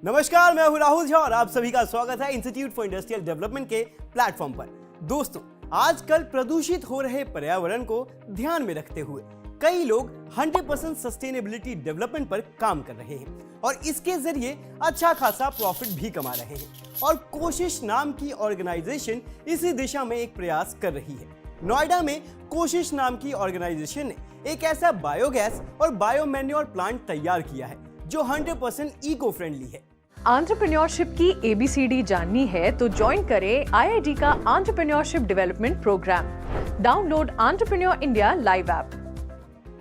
नमस्कार, मैं हूं राहुल झा और आप सभी का स्वागत है इंस्टीट्यूट फॉर इंडस्ट्रियल डेवलपमेंट के प्लेटफॉर्म पर। दोस्तों, आजकल प्रदूषित हो रहे पर्यावरण को ध्यान में रखते हुए कई लोग 100% सस्टेनेबिलिटी डेवलपमेंट पर काम कर रहे हैं और इसके जरिए अच्छा खासा प्रॉफिट भी कमा रहे हैं। और कोशिश नाम की ऑर्गेनाइजेशन इसी दिशा में एक प्रयास कर रही है। नोएडा में कोशिश नाम की ऑर्गेनाइजेशन ने एक ऐसा बायोगैस और बायोमैन्योर प्लांट तैयार किया है जो 100% इको फ्रेंडली है। एंटरप्रेन्योरशिप की ABCD जाननी है तो ज्वाइन करें IIT का entrepreneurship development programme. Download entrepreneur India live app.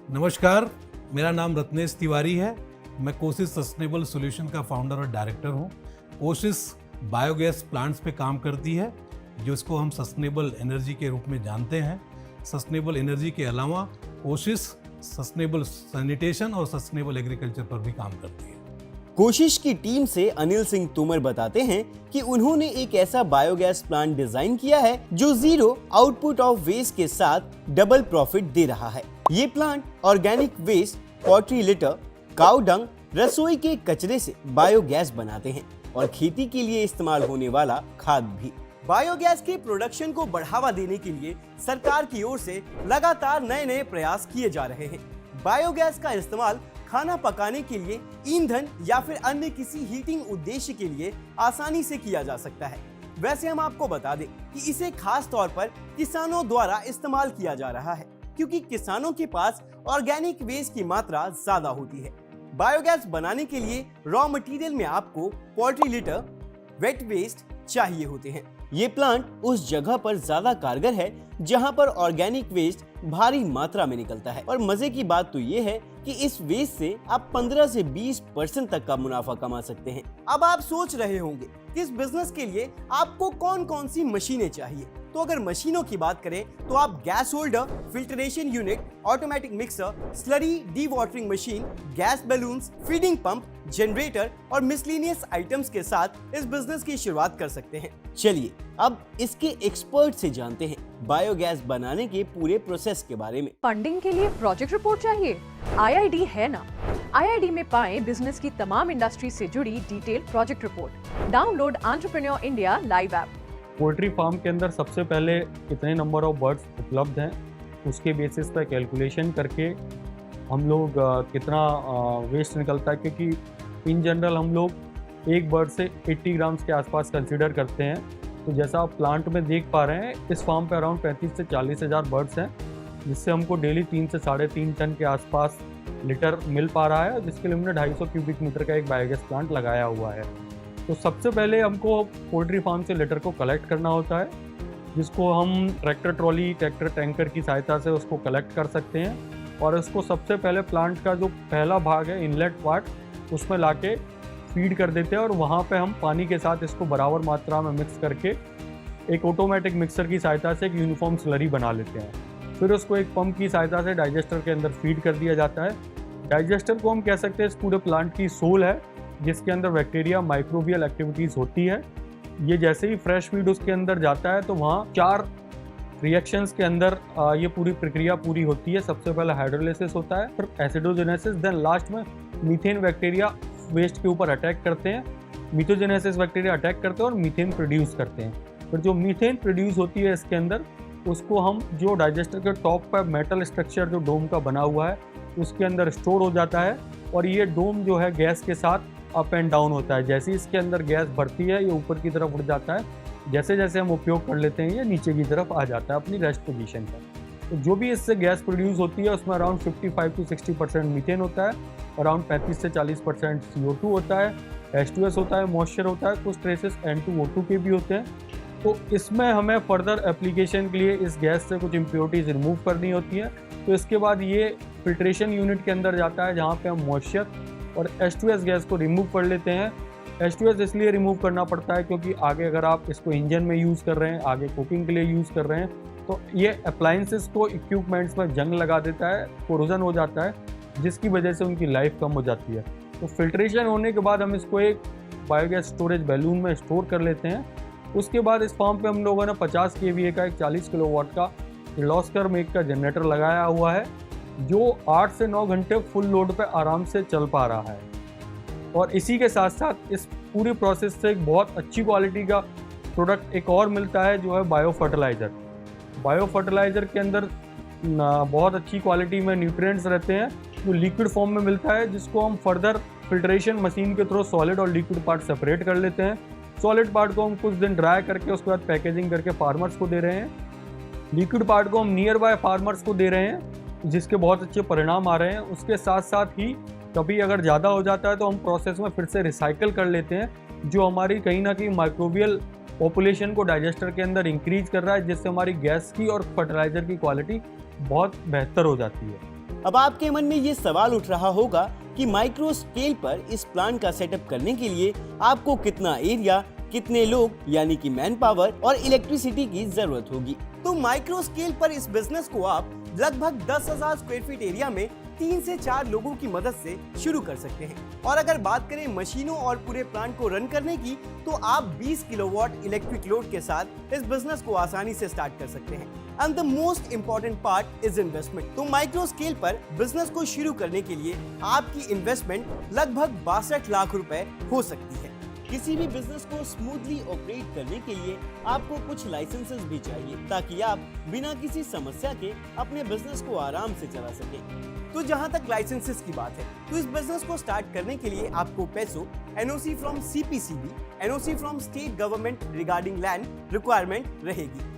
नमस्कार, मेरा नाम रत्नेश तिवारी है। मैं कोशिश सस्टेनेबल सॉल्यूशन का फाउंडर और डायरेक्टर हूँ। कोशिश बायोगैस प्लांट्स पे काम करती है जिसको हम सस्टेनेबल एनर्जी के रूप में जानते हैं। सस्टेनेबल एनर्जी के अलावा कोशिश सस्टेनेबल सैनिटेशन और सस्टेनेबल एग्रीकल्चर पर भी काम करती है। कोशिश की टीम से अनिल सिंह तोमर बताते हैं कि उन्होंने एक ऐसा बायोगैस प्लांट डिजाइन किया है जो जीरो आउटपुट ऑफ वेस्ट के साथ डबल प्रॉफिट दे रहा है। ये plant organic waste, poultry litter, cow dung, रसोई के कचरे से बायोगैस बनाते हैं और खेती के लिए इस्तेमाल होने वाला खाद भी। बायोगैस के प्रोडक्शन को बढ़ावा देने के लिए सरकार की ओर से लगातार नए नए प्रयास किए जा रहे हैं। बायोगैस का इस्तेमाल खाना पकाने के लिए, ईंधन या फिर अन्य किसी हीटिंग उद्देश्य के लिए आसानी से किया जा सकता है। वैसे हम आपको बता दें कि इसे खास तौर पर किसानों द्वारा इस्तेमाल किया जा रहा है क्योंकि किसानों के पास ऑर्गेनिक वेस्ट की मात्रा ज्यादा होती है। बायोगैस बनाने के लिए रॉ मटेरियल में आपको पोल्ट्री लिटर, वेट वेस्ट चाहिए होते हैं। ये प्लांट उस जगह पर ज्यादा कारगर है जहां पर ऑर्गेनिक वेस्ट भारी मात्रा में निकलता है। और मजे की बात तो ये है कि इस वेस्ट से आप 15 से 20% तक का मुनाफा कमा सकते हैं। अब आप सोच रहे होंगे कि इस बिजनेस के लिए आपको कौन कौन सी मशीनें चाहिए। तो अगर मशीनों की बात करें तो आप gas holder, filtration unit, automatic mixer, slurry D watering machine, gas balloons, feeding pump, generator और मिसलेनियस आइटम्स के साथ इस बिजनेस की शुरुआत कर सकते हैं। चलिए अब इसके एक्सपर्ट से जानते हैं बायोगैस बनाने के पूरे प्रोसेस के बारे में। फंडिंग के लिए प्रोजेक्ट रिपोर्ट चाहिए? IIT है ना। IIT में पाएं बिजनेस की तमाम इंडस्ट्री से जुड़ी detail project report. Download entrepreneur India live app. Poultry farm के अंदर सबसे पहले कितने नंबर ऑफ बर्ड्स उपलब्ध हैं उसके बेसिस पर कैलकुलेशन करके हम लोग कितना वेस्ट निकलता है, क्योंकि इन जनरल हम लोग एक बर्ड से 80 ग्राम्स के आसपास कंसीडर करते हैं। तो जैसा आप प्लांट में देख पा रहे हैं, इस फार्म पे अराउंड 35 से 40 हज़ार बर्ड्स हैं, जिससे हमको डेली 3 से 3.5 टन के आसपास लिटर मिल पा रहा है, जिसके लिए हमने 250 क्यूबिक मीटर का एक बायोगैस प्लांट लगाया हुआ है। तो सबसे पहले हमको पोल्ट्री फार्म से लिटर को कलेक्ट करना होता है, जिसको हम ट्रैक्टर ट्रॉली, ट्रैक्टर टैंकर की सहायता से उसको कलेक्ट कर सकते हैं और उसको सबसे पहले प्लांट का जो पहला भाग है, इनलेट पार्ट, उसमें लाके फीड कर देते हैं और वहाँ पे हम पानी के साथ इसको बराबर मात्रा में मिक्स करके एक ऑटोमेटिक मिक्सर की सहायता से एक यूनिफॉर्म स्लरी बना लेते हैं। फिर उसको एक पंप की सहायता से डाइजेस्टर के अंदर फीड कर दिया जाता है। डाइजेस्टर को हम कह सकते हैं इस पूरे प्लांट की सोल है, जिसके अंदर बैक्टीरिया, माइक्रोबियल एक्टिविटीज़ होती है। ये जैसे ही फ्रेश फीड उसके अंदर जाता है तो वहाँ 4 रिएक्शंस के अंदर ये पूरी प्रक्रिया पूरी होती है। सबसे पहले हाइड्रोलिसिस होता है, फिर एसिडोजेनेसिस, देन लास्ट में मीथेन बैक्टीरिया वेस्ट के ऊपर अटैक करते हैं। मीथोजेनेसिस बैक्टीरिया अटैक करते हैं और मीथेन प्रोड्यूस करते हैं। फिर जो मीथेन प्रोड्यूस होती है इसके अंदर, उसको हम जो डाइजेस्टर के टॉप पर मेटल स्ट्रक्चर जो डोम का बना हुआ है उसके अंदर स्टोर हो जाता है और ये डोम जो है गैस के साथ अप एंड डाउन होता है। जैसे ही इसके अंदर गैस बढ़ती है ये ऊपर की तरफ उड़ जाता है, जैसे जैसे हम उपयोग कर लेते हैं ये नीचे की तरफ आ जाता है अपनी रेस्ट पोजीशन पर। तो जो भी इससे गैस प्रोड्यूस होती है उसमें अराउंड 55 to 60% मीथेन होता है, अराउंड 35 से 40% CO2 होता है, H2S होता है, मॉइस्चर होता है, कुछ ट्रेसेस N2O2 के भी होते हैं। तो इसमें हमें फर्दर एप्लीकेशन के लिए इस गैस से कुछ इम्प्योरिटीज़ रिमूव करनी होती है। तो इसके बाद ये फिल्ट्रेशन यूनिट के अंदर जाता है, जहाँ पे हम मॉइस्चर और H2S गैस को रिमूव कर लेते हैं। H2S इसलिए रिमूव करना पड़ता है क्योंकि आगे अगर आप इसको इंजन में यूज़ कर रहे हैं, आगे कुकिंग के लिए यूज़ कर रहे हैं, तो ये अप्लायंसेस को, इक्विपमेंट्स में जंग लगा देता है, कोरोजन हो जाता है, जिसकी वजह से उनकी लाइफ कम हो जाती है। तो फिल्ट्रेशन होने के बाद हम इसको एक बायोगैस स्टोरेज बैलून में स्टोर कर लेते हैं। उसके बाद इस फार्म पे हम लोगों ने 50 kVA का एक 40 किलोवाट का किर्लोस्कर मेक का जनरेटर लगाया हुआ है, जो 8 से 9 घंटे फुल लोड पे आराम से चल पा रहा है। और इसी के साथ साथ इस पूरी प्रोसेस से एक बहुत अच्छी क्वालिटी का प्रोडक्ट एक और मिलता है, जो है बायो फर्टिलाइज़र। बायो फर्टिलाइज़र के अंदर बहुत अच्छी क्वालिटी में न्यूट्रिएंट्स रहते हैं, जो लिक्विड फॉर्म में मिलता है, जिसको हम फर्दर फिल्ट्रेशन मशीन के थ्रू सॉलिड और लिक्विड पार्ट सेपरेट कर लेते हैं। सॉलिड पार्ट को हम कुछ दिन ड्राई करके उसके बाद पैकेजिंग करके फार्मर्स को दे रहे हैं। लिक्विड पार्ट को हम नियर बाय फार्मर्स को दे रहे हैं, जिसके बहुत अच्छे परिणाम आ रहे हैं। उसके साथ साथ ही कभी अगर ज़्यादा हो जाता है तो हम प्रोसेस में फिर से रिसाइकल कर लेते हैं, जो हमारी कहीं ना कहीं माइक्रोबियल पॉपुलेशन को डाइजेस्टर के अंदर इंक्रीज कर रहा है, जिससे हमारी गैस की और फर्टिलाइज़र की क्वालिटी बहुत बेहतर हो जाती है। अब आपके मन में ये सवाल उठ रहा होगा कि माइक्रो स्केल पर इस प्लांट का सेटअप करने के लिए आपको कितना एरिया, कितने लोग यानी कि मैन पावर और इलेक्ट्रिसिटी की जरूरत होगी। तो माइक्रो स्केल पर इस बिजनेस को आप लगभग 10,000 स्क्वायर फीट एरिया में 3 से 4 लोगों की मदद से शुरू कर सकते हैं। और अगर बात करें मशीनों और पूरे प्लांट को रन करने की, तो आप 20 किलोवाट इलेक्ट्रिक लोड के साथ इस बिजनेस को आसानी से स्टार्ट कर सकते हैं। And the most important part is investment. तो माइक्रो स्केल पर बिजनेस को शुरू करने के लिए आपकी इन्वेस्टमेंट लगभग 62 लाख रुपए हो सकती है। किसी भी बिजनेस को स्मूथली ऑपरेट करने के लिए आपको कुछ लाइसेंसेस भी चाहिए, ताकि आप बिना किसी समस्या के अपने बिजनेस को आराम से चला सकें। तो जहां तक लाइसेंसेस की बात है, तो इस बिजनेस को स्टार्ट करने के लिए आपको पैसों, NOC from CPCB, NOC from state government regarding land requirement रहेगी।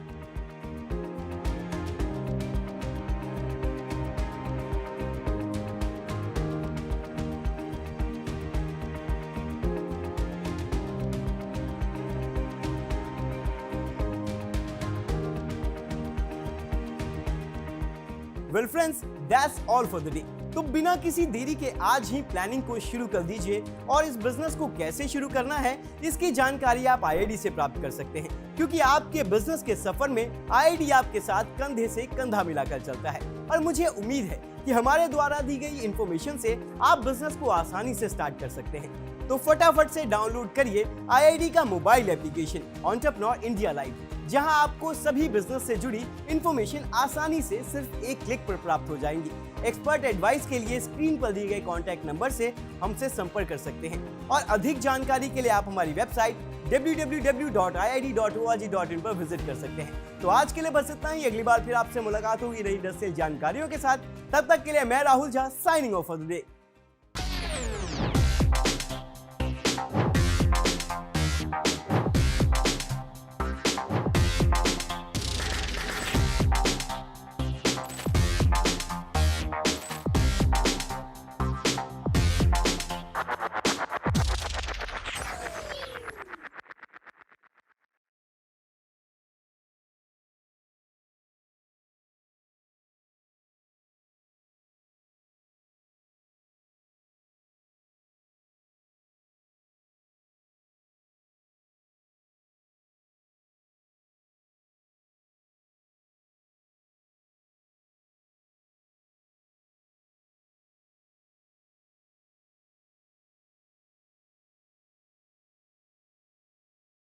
Well friends, that's all for the day. तो बिना किसी देरी के आज ही प्लानिंग को शुरू कर दीजिए और इस बिजनेस को कैसे शुरू करना है इसकी जानकारी आप आईआईडी से प्राप्त कर सकते हैं, क्योंकि आपके बिजनेस के सफर में आईआईडी आपके साथ कंधे से कंधा मिलाकर चलता है। और मुझे उम्मीद है कि हमारे द्वारा दी गई इंफॉर्मेशन से आप बिजनेस को आसानी से स्टार्ट कर सकते हैं। तो फटाफट से डाउनलोड करिए आईआईडी का mobile application entrepreneur India live, जहां आपको सभी बिजनेस से जुड़ी इंफॉर्मेशन आसानी से सिर्फ एक क्लिक पर प्राप्त हो जाएंगी। एक्सपर्ट एडवाइस के लिए स्क्रीन पर दिए गए कॉन्टैक्ट नंबर से हमसे संपर्क कर सकते हैं और अधिक जानकारी के लिए आप हमारी वेबसाइट www.iid.org.in पर विजिट कर सकते हैं। तो आज के लिए बस इतना ही। अगली बार फिर आपसे मुलाकात होगी नई इंडस्ट्रियल जानकारियों के साथ। तब तक के लिए मैं Rahul Jha signing off for the day.